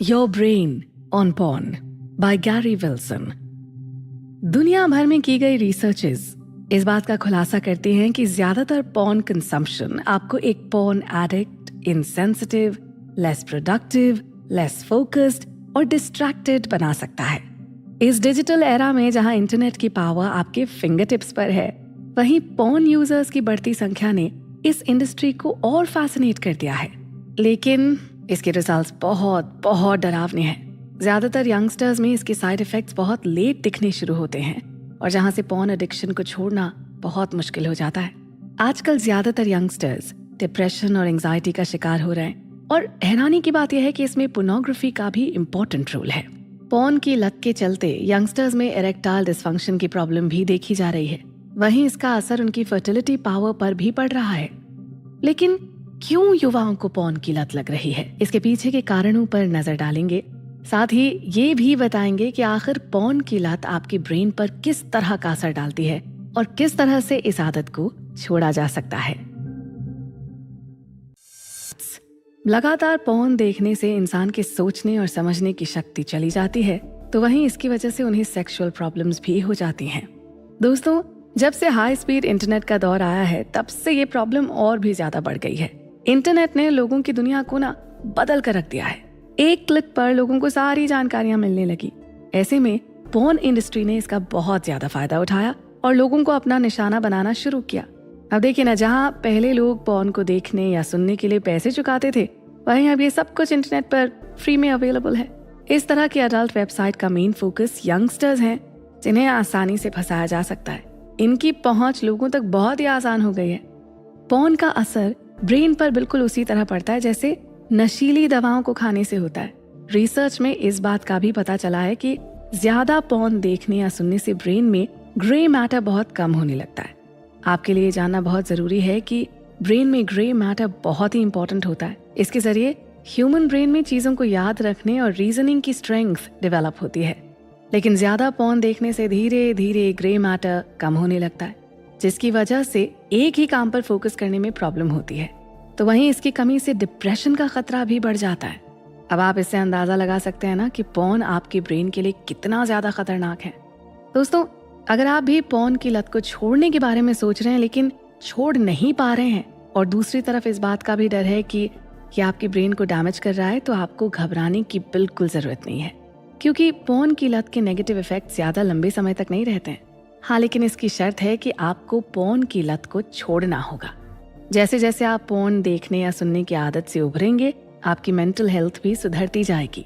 Your brain on porn by Gary Wilson. दुनिया भर में की गई रिसर्चेस इस बात का खुलासा करती हैं कि ज्यादातर पॉर्न कंजम्पशन आपको एक porn addict, insensitive, less productive, less focused और डिस्ट्रैक्टेड बना सकता है। इस डिजिटल एरा में जहां इंटरनेट की पावर आपके फिंगर टिप्स पर है, वहीं पॉर्न यूजर्स की बढ़ती संख्या ने इस इंडस्ट्री को और फैसिनेट कर दिया है। लेकिन इसके रिजल्ट्स बहुत डरावने हैं। ज्यादातर यंगस्टर्स में इसके साइड इफेक्ट्स बहुत लेट दिखने शुरू होते हैं और जहां से पॉर्न एडिक्शन को छोड़ना बहुत मुश्किल हो जाता है। आजकल ज्यादातर यंगस्टर्स डिप्रेशन और एंजाइटी का शिकार हो रहे हैं और हैरानी की बात यह है कि इसमें पोर्नोग्राफी का भी इम्पोर्टेंट रोल है। पॉर्न की लत के चलते यंगस्टर्स में इरेक्टाइल डिसफंक्शन की प्रॉब्लम भी देखी जा रही है। वहीं इसका असर उनकी फर्टिलिटी पावर पर भी पड़ रहा है। लेकिन क्यों युवाओं को पॉर्न की लत लग रही है, इसके पीछे के कारणों पर नजर डालेंगे। साथ ही ये भी बताएंगे कि आखिर पॉर्न की लत आपके ब्रेन पर किस तरह का असर डालती है और किस तरह से इस आदत को छोड़ा जा सकता है। लगातार पॉर्न देखने से इंसान के सोचने और समझने की शक्ति चली जाती है, तो वहीं इसकी वजह से उन्हें सेक्सुअल प्रॉब्लम्स भी हो जाती हैं। दोस्तों, जब से हाई स्पीड इंटरनेट का दौर आया है, तब से ये प्रॉब्लम और भी ज्यादा बढ़ गई है। इंटरनेट ने लोगों की दुनिया को बदल कर रख दिया है। एक क्लिक पर लोगों को सारी जानकारियां मिलने लगी। ऐसे में पॉर्न इंडस्ट्री ने इसका बहुत ज्यादा फायदा उठाया और लोगों को अपना निशाना बनाना शुरू किया। अब देखिए ना, जहाँ पहले लोग पॉर्न को देखने या सुनने के लिए पैसे चुकाते थे, वहीं अब ये सब कुछ इंटरनेट पर फ्री में अवेलेबल है। इस तरह की अडल्ट वेबसाइट का मेन फोकस यंगस्टर्स हैं, जिन्हें आसानी से फंसाया जा सकता है। इनकी पहुंच लोगों तक बहुत ही आसान हो गई है। पॉर्न का असर ब्रेन पर बिल्कुल उसी तरह पड़ता है जैसे नशीली दवाओं को खाने से होता है। रिसर्च में इस बात का भी पता चला है कि ज्यादा पॉर्न देखने या सुनने से ब्रेन में ग्रे मैटर बहुत कम होने लगता है। आपके लिए जानना बहुत जरूरी है कि ब्रेन में ग्रे मैटर बहुत ही इंपॉर्टेंट होता है। इसके जरिए ह्यूमन ब्रेन में चीजों को याद रखने और रीजनिंग की स्ट्रेंथ डेवलप होती है। लेकिन ज्यादा पॉर्न देखने से धीरे धीरे ग्रे मैटर कम होने लगता है, जिसकी वजह से एक ही काम पर फोकस करने में प्रॉब्लम होती है। तो वहीं इसकी कमी से डिप्रेशन का खतरा भी बढ़ जाता है। अब आप इससे अंदाजा लगा सकते हैं ना कि पॉर्न आपके ब्रेन के लिए कितना ज्यादा खतरनाक है। दोस्तों, अगर आप भी पॉर्न की लत को छोड़ने के बारे में सोच रहे हैं लेकिन छोड़ नहीं पा रहे हैं और दूसरी तरफ इस बात का भी डर है कि ये आपके ब्रेन को डैमेज कर रहा है, तो आपको घबराने की बिल्कुल जरूरत नहीं है, क्योंकि पॉर्न की लत के नेगेटिव इफेक्ट ज्यादा लंबे समय तक नहीं रहते हैं। हाँ, लेकिन इसकी शर्त है कि आपको पॉर्न की लत को छोड़ना होगा। जैसे जैसे आप पॉर्न देखने या सुनने की आदत से उभरेंगे, आपकी मेंटल हेल्थ भी सुधरती जाएगी।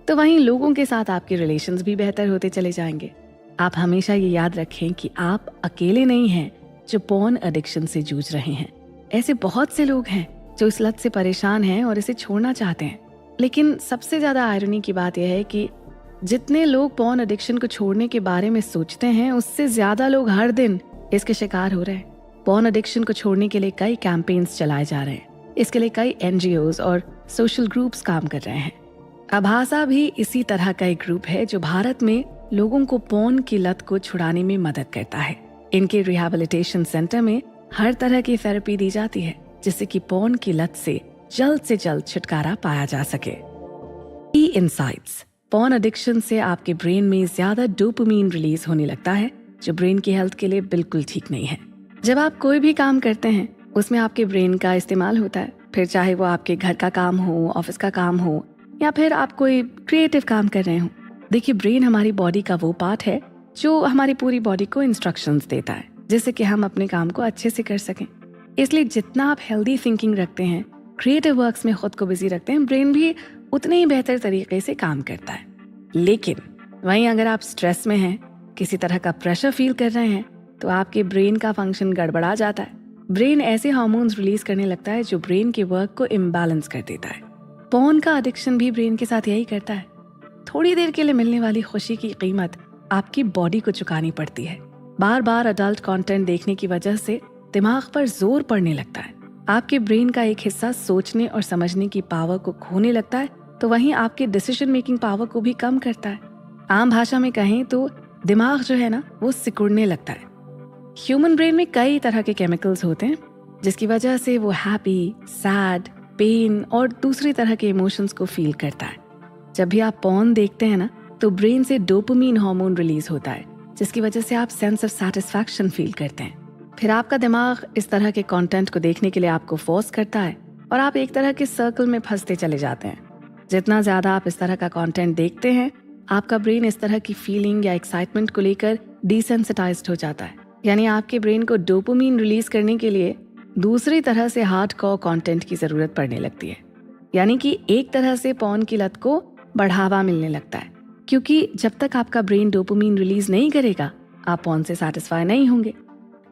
तो वहीं लोगों के साथ आपके रिलेशंस भी बेहतर होते चले जाएंगे। आप हमेशा ये याद रखें कि आप अकेले नहीं हैं जो पॉर्न एडिक्शन से जूझ रहे हैं। ऐसे बहुत से लोग हैं जो इस लत से परेशान हैं और इसे छोड़ना चाहते हैं। लेकिन सबसे ज्यादा आयरनी की बात यह है कि जितने लोग पॉर्न एडिक्शन को छोड़ने के बारे में सोचते हैं, उससे ज्यादा लोग हर दिन इसके शिकार हो रहे हैं। पॉर्न एडिक्शन को छोड़ने के लिए कई कैंपेन्स चलाए जा रहे हैं। इसके लिए कई NGOs और सोशल ग्रुप्स काम कर रहे हैं। आभासा भी इसी तरह का एक ग्रुप है जो भारत में लोगों को पॉर्न की लत को छुड़ाने में मदद करता है। इनके रिहैबिलिटेशन सेंटर में हर तरह की थेरेपी दी जाती है, जिससे कि पॉर्न की लत से जल्द छुटकारा पाया जा सके। इनसाइट्स: पॉर्न एडिक्शन से आपके ब्रेन में ज्यादा डोपामीन रिलीज होने लगता है, जो ब्रेन की हेल्थ के लिए बिल्कुल ठीक नहीं है। जब आप कोई भी काम करते हैं, उसमें आपके ब्रेन का इस्तेमाल होता है, फिर चाहे वो आपके घर का काम हो, ऑफिस का काम हो, या फिर आप कोई क्रिएटिव काम कर रहे हो। देखिए, ब्रेन हमारी बॉडी का वो पार्ट है जो हमारी पूरी बॉडी को इंस्ट्रक्शंस देता है, जिससे कि हम अपने काम को अच्छे से कर सकें। इसलिए जितना आप हेल्दी थिंकिंग रखते हैं, क्रिएटिव वर्क्स में खुद को बिजी रखते हैं, ब्रेन भी उतने ही बेहतर तरीके से काम करता है। लेकिन वहीं अगर आप स्ट्रेस में हैं, किसी तरह का प्रेशर फील कर रहे हैं, तो आपके ब्रेन का फंक्शन गड़बड़ा जाता है। ब्रेन ऐसे हार्मोन्स रिलीज करने लगता है जो ब्रेन के वर्क को इम्बैलेंस कर देता है। पॉर्न का एडिक्शन भी ब्रेन के साथ यही करता है। थोड़ी देर के लिए मिलने वाली खुशी की कीमत आपकी बॉडी को चुकानी पड़ती है। बार बार अडल्ट कंटेंट देखने की वजह से दिमाग पर जोर पड़ने लगता है। आपके ब्रेन का एक हिस्सा सोचने और समझने की पावर को खोने लगता है, तो वहीं आपके डिसीजन मेकिंग पावर को भी कम करता है। आम भाषा में कहें तो दिमाग जो है ना, वो सिकुड़ने लगता है। ह्यूमन ब्रेन में कई तरह के केमिकल्स होते हैं, जिसकी वजह से वो हैप्पी, सैड, पेन और दूसरी तरह के इमोशंस को फील करता है। जब भी आप पॉर्न देखते हैं ना, तो ब्रेन से डोपामीन हार्मोन रिलीज होता है, जिसकी वजह से आप सेंस ऑफ सैटिस्फैक्शन फील करते हैं। फिर आपका दिमाग इस तरह के कंटेंट को देखने के लिए आपको फोर्स करता है और आप एक तरह के सर्कल में फंसते चले जाते हैं। जितना ज्यादा आप इस तरह का कंटेंट देखते हैं, आपका ब्रेन इस तरह की फीलिंग या एक्साइटमेंट को लेकर डिसेंसिटाइज्ड हो जाता है। यानी आपके ब्रेन को डोपामीन रिलीज करने के लिए दूसरी तरह से हार्डकोर कंटेंट की जरूरत पड़ने लगती है। यानी कि एक तरह से पॉर्न की लत को बढ़ावा मिलने लगता है, क्योंकि जब तक आपका ब्रेन डोपामीन रिलीज नहीं करेगा, आप पॉर्न से सैटिस्फाई नहीं होंगे।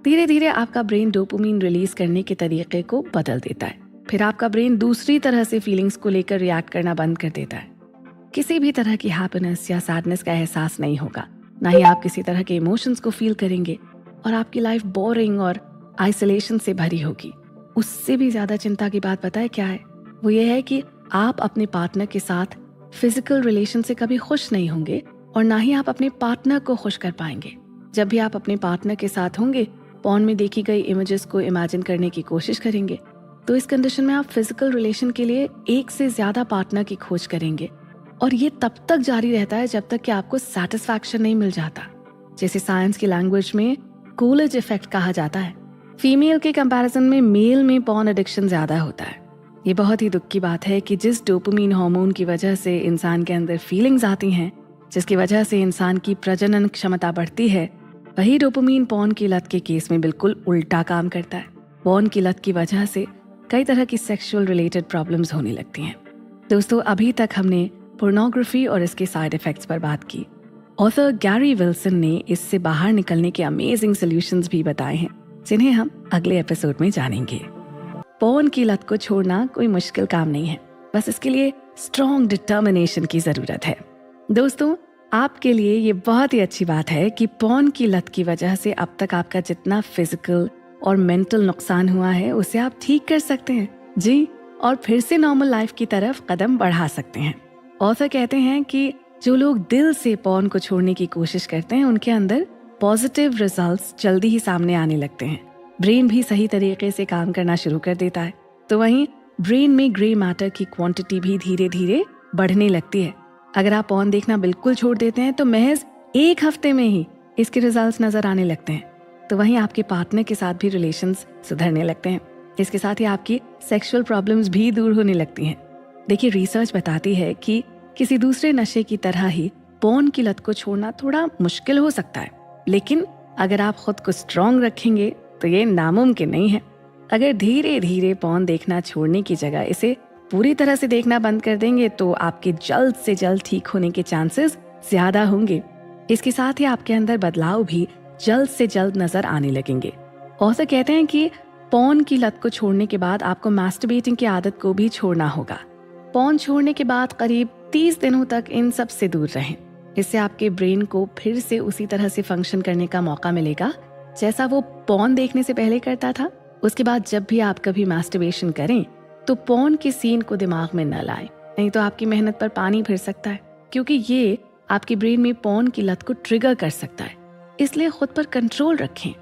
धीरे धीरे आपका ब्रेन डोपामीन रिलीज करने के तरीके को बदल देता है। फिर आपका ब्रेन दूसरी तरह से फीलिंग्स को लेकर रिएक्ट करना बंद कर देता है। किसी भी तरह की हैप्पीनेस या सैडनेस का एहसास नहीं होगा, ना ही आप किसी तरह के इमोशंस को फील करेंगे, और आपकी लाइफ बोरिंग और आइसोलेशन से भरी होगी। उससे भी ज्यादा चिंता की बात पता है क्या है? वो ये है कि आप अपने पार्टनर के साथ फिजिकल रिलेशन से कभी खुश नहीं होंगे और ना ही आप अपने पार्टनर को खुश कर पाएंगे। जब भी आप अपने पार्टनर के साथ होंगे, पॉर्न में देखी गई इमेजेस को इमेजिन करने की कोशिश करेंगे, तो इस कंडीशन में आप फिजिकल रिलेशन के लिए एक से ज्यादा पार्टनर की खोज करेंगे, और ये तब तक जारी रहता है जब तक कि आपको सेटिस्फैक्शन नहीं मिल जाता, जिसे साइंस की लैंग्वेज में कूलेज इफेक्ट कहा जाता है। फीमेल के कंपैरिजन में मेल में पॉर्न एडिक्शन ज्यादा होता है। ये बहुत ही दुख की बात है कि जिस डोपामीन हार्मोन की वजह से इंसान के अंदर फीलिंग्स आती हैं, जिसकी वजह से इंसान की प्रजनन क्षमता बढ़ती है, वही डोपामीन पॉर्न की लत के केस में बिल्कुल उल्टा काम करता है। पॉर्न की लत की वजह से कई तरह की सेक्सुअल रिलेटेड प्रॉब्लम्स होने लगती हैं। दोस्तों, अभी तक हमने पोर्नोग्राफी और इसके साइड इफेक्ट्स पर बात की। ऑथर गैरी विल्सन ने इससे बाहर निकलने के अमेजिंग सॉल्यूशंस भी बताए हैं, जिन्हें हम अगले एपिसोड में जानेंगे। पॉर्न की लत को छोड़ना कोई मुश्किल काम नहीं है, बस इसके लिए स्ट्रॉन्ग डिटर्मिनेशन की जरूरत है। दोस्तों, आपके लिए ये बहुत ही अच्छी बात है कि पॉर्न की लत की वजह से अब तक आपका जितना फिजिकल और मेंटल नुकसान हुआ है, उसे आप ठीक कर सकते हैं जी, और फिर से नॉर्मल लाइफ की तरफ कदम बढ़ा सकते हैं। ऑथर कहते हैं कि जो लोग दिल से पॉर्न को छोड़ने की कोशिश करते हैं, उनके अंदर पॉजिटिव रिजल्ट्स जल्दी ही सामने आने लगते हैं। ब्रेन भी सही तरीके से काम करना शुरू कर देता है, तो वहीं ब्रेन में ग्रे मैटर की क्वांटिटी भी धीरे धीरे बढ़ने लगती है। अगर आप पॉर्न देखना बिल्कुल छोड़ देते हैं, तो महज 1 हफ्ते में ही इसके रिजल्ट्स नजर आने लगते हैं। तो वहीं आपके पार्टनर के साथ भी रिलेशंस सुधरने लगते हैं। इसके साथ ही आपकी सेक्सुअल प्रॉब्लम्स भी दूर होने लगती हैं। देखिए, रिसर्च बताती है कि किसी दूसरे नशे की तरह ही पॉर्न की लत को छोड़ना थोड़ा मुश्किल हो सकता है, लेकिन अगर आप खुद को स्ट्रॉन्ग रखेंगे तो ये नामुमकिन नहीं है। अगर धीरे धीरे पॉर्न देखना छोड़ने की जगह इसे पूरी तरह से देखना बंद कर देंगे, तो आपके जल्द से जल्द ठीक होने के चांसेस ज्यादा होंगे। इसके साथ ही आपके अंदर बदलाव भी जल्द से जल्द नजर आने लगेंगे। ऑथर कहते हैं कि पॉर्न की लत को छोड़ने के बाद आपको मैस्टरबेटिंग की आदत को भी छोड़ना होगा। पॉर्न छोड़ने के बाद करीब 30 दिनों तक इन सब से दूर रहें। इससे आपके ब्रेन को फिर से उसी तरह से फंक्शन करने का मौका मिलेगा जैसा वो पॉर्न देखने से पहले करता था। उसके बाद जब भी आप कभी मैस्टरबेशन करें, तो पॉर्न के सीन को दिमाग में न लाएं, नहीं तो आपकी मेहनत पर पानी फिर सकता है, क्योंकि ये आपके ब्रेन में पॉर्न की लत को ट्रिगर कर सकता है। इसलिए खुद पर कंट्रोल रखें,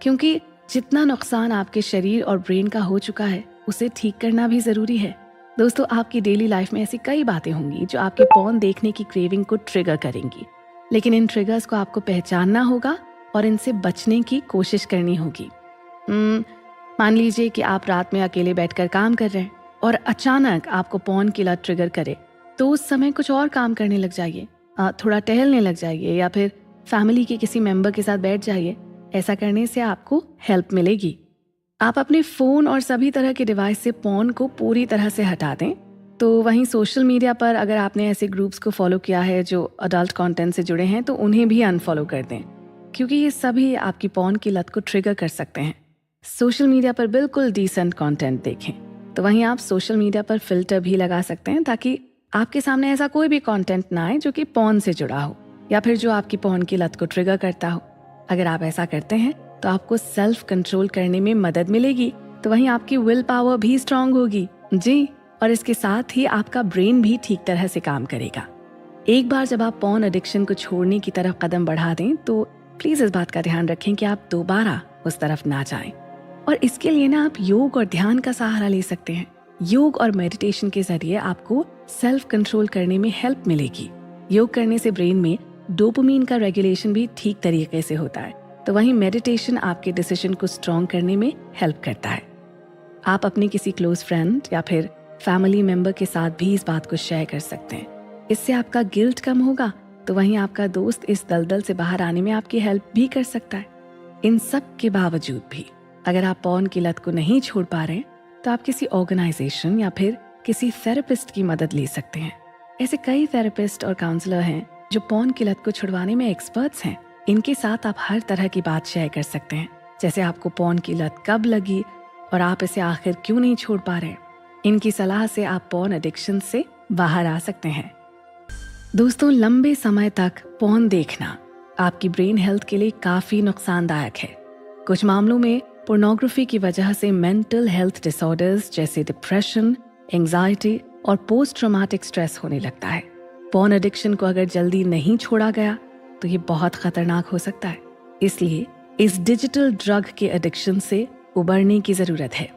क्योंकि जितना नुकसान आपके शरीर और ब्रेन का हो चुका है, उसे ठीक करना भी जरूरी है। दोस्तों, आपकी डेली लाइफ में ऐसी कई बातें होंगी जो आपके पॉर्न देखने की क्रेविंग को ट्रिगर करेंगी, लेकिन इन ट्रिगर्स को आपको पहचानना होगा और इनसे बचने की कोशिश करनी होगी। मान लीजिए कि आप रात में अकेले बैठकर काम कर रहे हैं और अचानक आपको पॉर्न की लत ट्रिगर करे, तो उस समय कुछ और काम करने लग जाइए, थोड़ा टहलने लग जाइए या फिर फैमिली के किसी मेंबर के साथ बैठ जाइए। ऐसा करने से आपको हेल्प मिलेगी। आप अपने फोन और सभी तरह के डिवाइस से पॉर्न को पूरी तरह से हटा दें। तो वहीं सोशल मीडिया पर अगर आपने ऐसे ग्रुप्स को फॉलो किया है जो अडल्ट कंटेंट से जुड़े हैं, तो उन्हें भी अनफॉलो कर दें, क्योंकि ये सभी आपकी पॉर्न की लत को ट्रिगर कर सकते हैं। सोशल मीडिया पर बिल्कुल डिसेंट कंटेंट देखें। तो वहीं आप सोशल मीडिया पर फिल्टर भी लगा सकते हैं, ताकि आपके सामने ऐसा कोई भी कंटेंट ना आए जो कि पॉर्न से जुड़ा हो या फिर जो आपकी पॉर्न की लत को ट्रिगर करता हो। अगर आप ऐसा करते हैं तो आपको सेल्फ कंट्रोल करने में मदद मिलेगी। तो वहीं आपकी विल पावर भी स्ट्रांग होगी जी, और इसके साथ ही आपका ब्रेन भी ठीक तरह से काम करेगा। एक बार जब आप पॉर्न एडिक्शन को छोड़ने की तरफ कदम बढ़ा दें, तो प्लीज इस बात का ध्यान रखें कि आप दोबारा उस तरफ ना जाएं। और इसके लिए ना आप योग और ध्यान का सहारा ले सकते हैं। योग और मेडिटेशन के जरिए आपको सेल्फ कंट्रोल करने में हेल्प मिलेगी। योग करने से ब्रेन में डोपामीन का रेगुलेशन भी ठीक तरीके से होता है, तो वहीं मेडिटेशन आपके डिसीजन को स्ट्रॉन्ग करने में हेल्प करता है। आप अपने किसी क्लोज फ्रेंड या फिर फैमिली मेंबर के साथ भी इस बात को शेयर कर सकते हैं। इससे आपका गिल्ट कम होगा, तो वहीं आपका दोस्त इस दलदल से बाहर आने में आपकी हेल्प भी कर सकता है। इन सब के बावजूद भी अगर आप पॉर्न की लत को नहीं छोड़ पा रहे हैं, तो आप किसी ऑर्गेनाइजेशन या फिर किसी थेरेपिस्ट की मदद ले सकते हैं। ऐसे कई थेरेपिस्ट और काउंसलर हैं जो पॉर्न की लत को छुड़वाने में एक्सपर्ट्स हैं। इनके साथ आप हर तरह की बात शेयर कर सकते हैं, जैसे आपको पॉर्न की लत कब लगी और आप इसे आखिर क्यों नहीं छोड़ पा रहे। इनकी सलाह से आप पॉर्न एडिक्शन से बाहर आ सकते हैं। दोस्तों, लंबे समय तक पॉर्न देखना आपकी ब्रेन हेल्थ के लिए काफी नुकसानदायक है। कुछ मामलों में पोर्नोग्राफी की वजह से मेंटल हेल्थ डिसऑर्डर्स जैसे डिप्रेशन, एंजाइटी और पोस्ट ट्रॉमेटिक स्ट्रेस होने लगता है। पॉर्न एडिक्शन को अगर जल्दी नहीं छोड़ा गया तो ये बहुत खतरनाक हो सकता है। इसलिए इस डिजिटल ड्रग के एडिक्शन से उबरने की जरूरत है।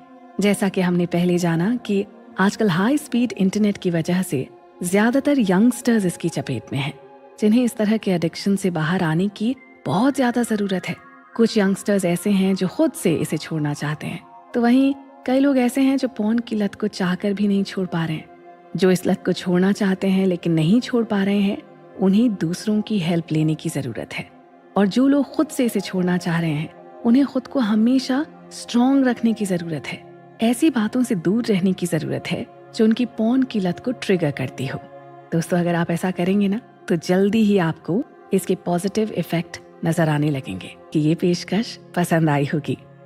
जैसा कि हमने पहले जाना कि आजकल हाई स्पीड इंटरनेट की वजह से ज्यादातर यंगस्टर्स इसकी चपेट में हैं, जिन्हें इस तरह के एडिक्शन से बाहर आने की बहुत ज्यादा जरूरत है। कुछ यंगस्टर्स ऐसे हैं जो खुद से इसे छोड़ना चाहते हैं, तो वहीं कई लोग ऐसे हैं जो पॉर्न की लत को चाहकर भी नहीं छोड़ पा रहे हैं। जो इस लत को छोड़ना चाहते हैं लेकिन नहीं छोड़ पा रहे हैं, उन्हें दूसरों की हेल्प लेने की जरूरत है। और जो लोग खुद से इसे छोड़ना चाह रहे हैं, उन्हें खुद को हमेशा स्ट्रॉन्ग रखने की जरूरत है। ऐसी बातों से दूर रहने की जरूरत है जो उनकी पॉर्न की लत को ट्रिगर करती हो। दोस्तों, अगर आप ऐसा करेंगे ना, तो जल्दी ही आपको इसके पॉजिटिव इफेक्ट नजर आने लगेंगे कि ये पेशकश पसंद आई होगी।